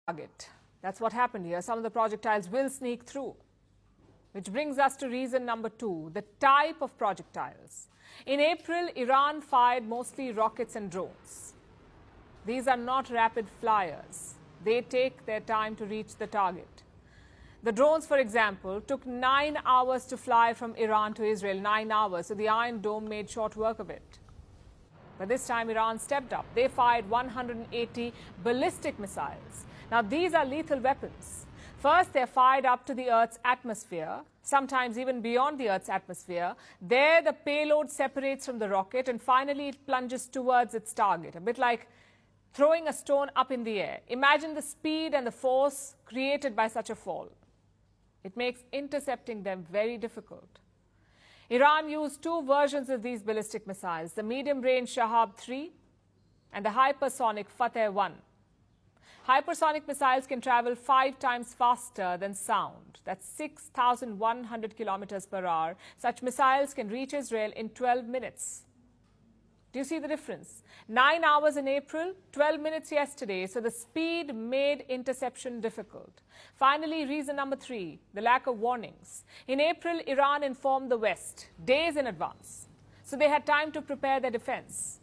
target. That's what happened here. Some of the projectiles will sneak through. Which brings us to reason number 2, the type of projectiles. In April, Iran fired mostly rockets and drones. These are not rapid flyers. They take their time to reach the target. The drones, for example, took 9 hours to fly from Iran to Israel, 9 hours, so the Iron Dome made short work of it. But this time, Iran stepped up. They fired 180 ballistic missiles. Now, these are lethal weapons. First, they're fired up to the Earth's atmosphere, sometimes even beyond the Earth's atmosphere. There, the payload separates from the rocket, and finally, it plunges towards its target, a bit like throwing a stone up in the air. Imagine the speed and the force created by such a fall. It makes intercepting them very difficult. Iran used 2 versions of these ballistic missiles, the medium-range Shahab-3 and the hypersonic Fateh-1. Hypersonic missiles can travel 5 times faster than sound. That's 6,100 kilometers per hour. Such missiles can reach Israel in 12 minutes. Do you see the difference? 9 hours in April, 12 minutes yesterday. So the speed made interception difficult. Finally, reason number 3, the lack of warnings. In April, Iran informed the West days in advance. So they had time to prepare their defense.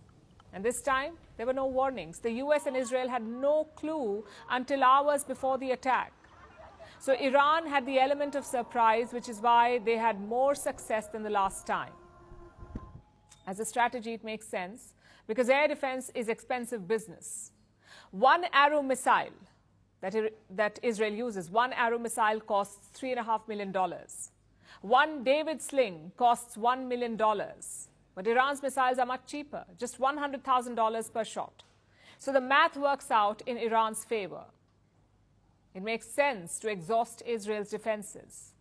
And this time, there were no warnings. The US and Israel had no clue until hours before the attack. So Iran had the element of surprise, which is why they had more success than the last time. As a strategy, it makes sense because air defense is expensive business. One Arrow missile that Israel uses, one Arrow missile costs $3.5 million. One David sling costs $1 million. But Iran's missiles are much cheaper, just $100,000 per shot. So the math works out in Iran's favor. It makes sense to exhaust Israel's defenses.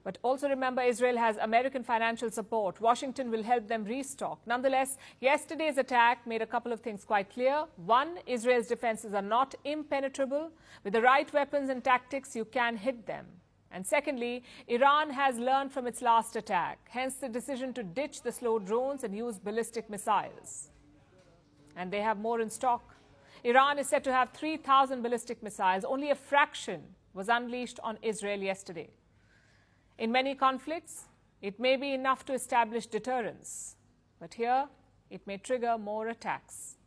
But also remember, Israel has American financial support. Washington will help them restock. Nonetheless, yesterday's attack made a couple of things quite clear. One, Israel's defenses are not impenetrable. With the right weapons and tactics, you can hit them. And secondly, Iran has learned from its last attack, hence the decision to ditch the slow drones and use ballistic missiles. And they have more in stock. Iran is said to have 3,000 ballistic missiles. Only a fraction was unleashed on Israel yesterday. In many conflicts, it may be enough to establish deterrence, but here it may trigger more attacks.